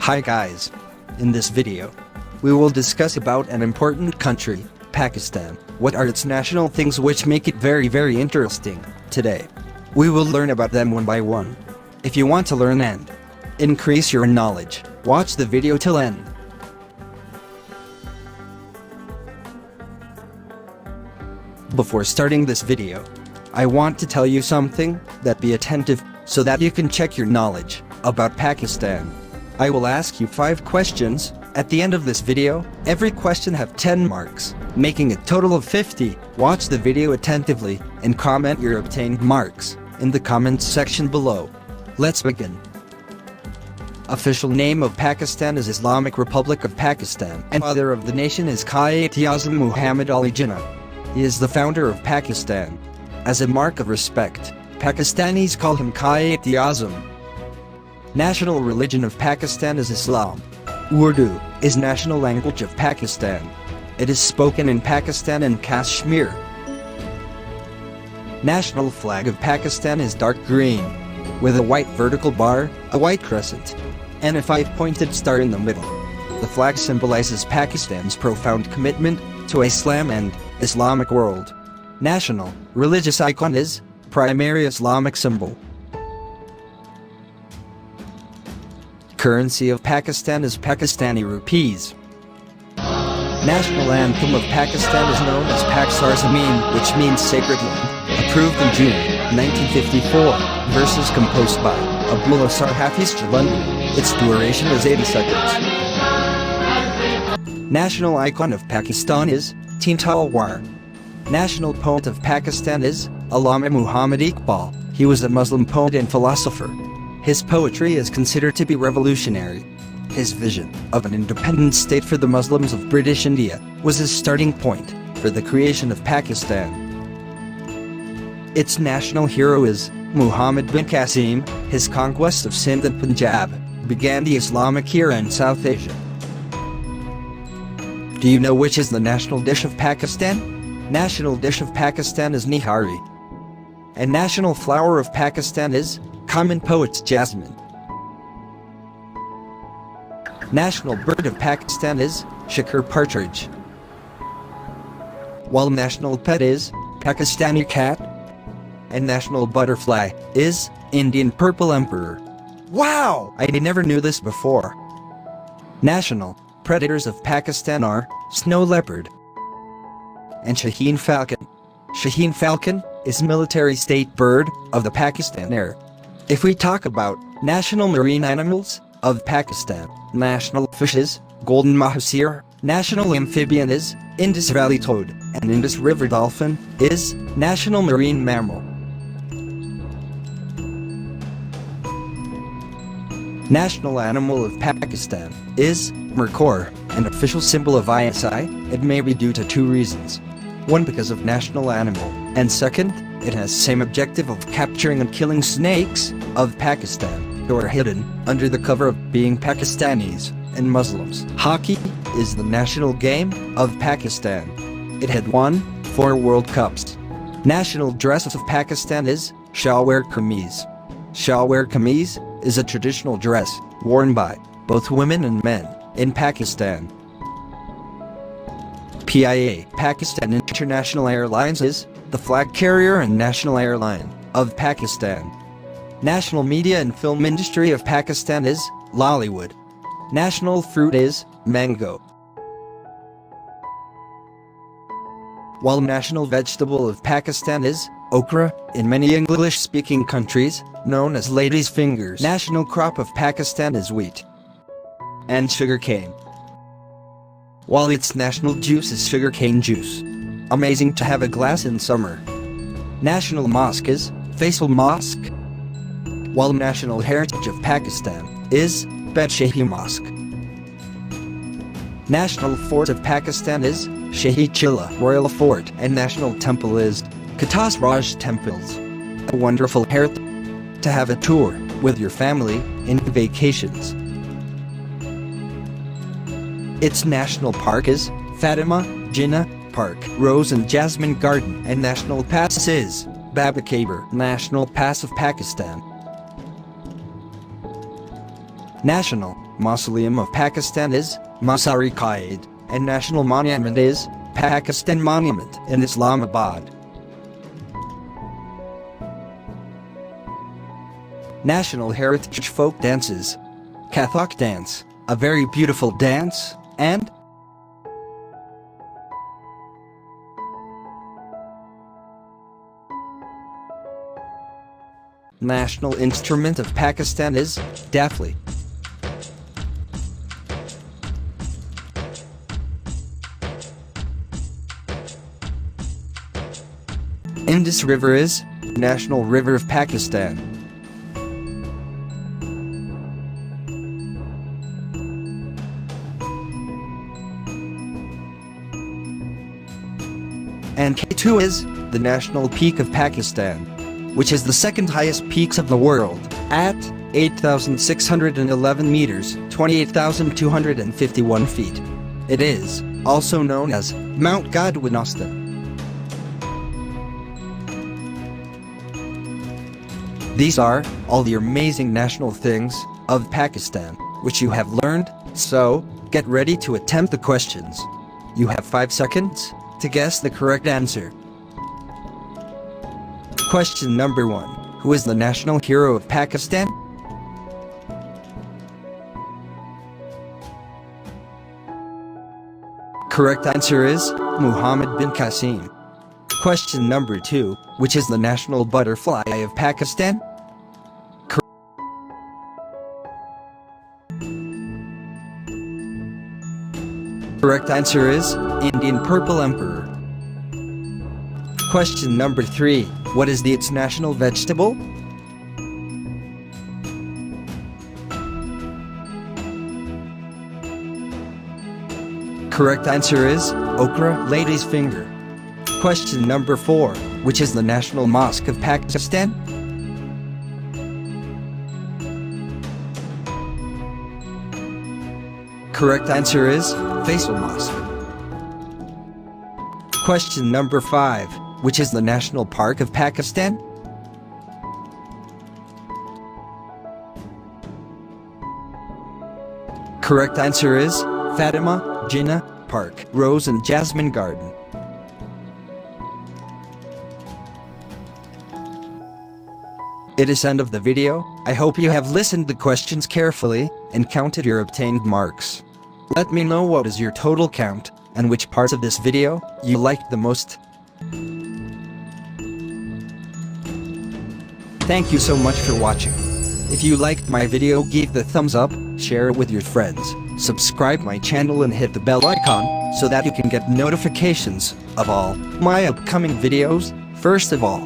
Hi guys. In this video, we will discuss about an important country, Pakistan. What are its national things which make it very interesting? Today, we will learn about them one by one. If you want to learn and increase your knowledge, watch the video till end. Before starting this video, I want to tell you something, that be attentive, so that you can check your knowledge about Pakistan. I will ask you 5 questions. At the end of this video, every question have 10 marks, making a total of 50. Watch the video attentively and comment your obtained marks in the comments section below. Let's begin. Official name of Pakistan is Islamic Republic of Pakistan, and father of the nation is Quaid-e-Azam Muhammad Ali Jinnah. He is the founder of Pakistan. As a mark of respect, Pakistanis call him Quaid-e-Azam. National religion of Pakistan is Islam. Urdu is national language of Pakistan. It is spoken in Pakistan and Kashmir. National flag of Pakistan is dark green, with a white vertical bar, a white crescent, and a 5-pointed star in the middle. The flag symbolizes Pakistan's profound commitment to Islam and Islamic world. National religious icon is primary Islamic symbol. Currency of Pakistan is Pakistani rupees. National anthem of Pakistan is known as Pak Sar Zameen, which means sacred land, approved in June 1954. Verses composed by Abdullah Sar Hafiz Jalandhari. Its duration is 80 seconds. National icon of Pakistan is Teen Talwar. National poet of Pakistan is Allama Muhammad Iqbal. He was a Muslim poet and philosopher. His poetry is considered to be revolutionary. His vision of an independent state for the Muslims of British India was his starting point for the creation of Pakistan. Its national hero is Muhammad bin Qasim. His conquest of Sindh and Punjab began the Islamic era in South Asia. Do you know which is the national dish of Pakistan? National dish of Pakistan is nihari. And national flower of Pakistan is common poet's jasmine. National bird of Pakistan is Shakar partridge. While national pet is Pakistani cat. And national butterfly is Indian purple emperor. Wow! I never knew this before. National predators of Pakistan are snow leopard and Shaheen falcon. Shaheen falcon is military state bird of the Pakistan Air. If we talk about national marine animals of Pakistan, national fish is golden mahseer, national amphibian is Indus Valley toad, and Indus River dolphin is national marine mammal. National animal of Pakistan is Merkor, an official symbol of ISI. It may be due to 2 reasons. 1, because of national animal, and 2nd, it has same objective of capturing and killing snakes of Pakistan, who are hidden under the cover of being Pakistanis and Muslims. Hockey is the national game of Pakistan. It had won 4 World Cups. National dress of Pakistan is Shalwar Kameez. Shalwar Kameez is a traditional dress worn by both women and men in Pakistan. PIA, Pakistan International Airlines is the flag carrier and national airline of Pakistan. National media and film industry of Pakistan is Lollywood. National fruit is mango. While national vegetable of Pakistan is okra, in many English-speaking countries, known as lady's fingers. National crop of Pakistan is wheat and sugarcane, while its national juice is sugarcane juice. Amazing to have a glass in summer. National mosque is Faisal Mosque, while national heritage of Pakistan is Badshahi Mosque. National fort of Pakistan is Shahi Chilla Royal Fort, and national temple is Katas Raj Temples. A wonderful heritage to have a tour with your family in vacations. Its national park is Fatima Jinnah Park, Rose and Jasmine Garden, and national pass is Baba Khaber, National Pass of Pakistan. National Mausoleum of Pakistan is Mazar-e-Qaid, and National Monument is Pakistan Monument in Islamabad. National Heritage Folk Dances: Kathak dance, a very beautiful dance, and National Instrument of Pakistan is Dafli. Indus River is National River of Pakistan. And K2 is the national peak of Pakistan, which is the second highest peaks of the world, at 8,611 meters, 28,251 feet. It is also known as Mount Godwinausta. These are all the amazing national things of Pakistan, which you have learned, so get ready to attempt the questions. You have 5 seconds to guess the correct answer. Question number 1. Who is the national hero of Pakistan? Correct answer is Muhammad bin Qasim. Question number 2. Which is the national butterfly of Pakistan? Correct answer is Indian Purple Emperor. Question number 3. What is its national vegetable? Correct answer is okra, lady's finger. Question number 4. Which is the national mosque of Pakistan? Correct answer is Faisal Mosque. Question number 5. Which is the national park of Pakistan? Correct answer is Fatima Jinnah Park, Rose and Jasmine Garden. It is end of the video. I hope you have listened the questions carefully and counted your obtained marks. Let me know what is your total count and which parts of this video you liked the most. Thank you so much for watching. If you liked my video, give the thumbs up, share it with your friends, subscribe my channel and hit the bell icon so that you can get notifications of all my upcoming videos first of all.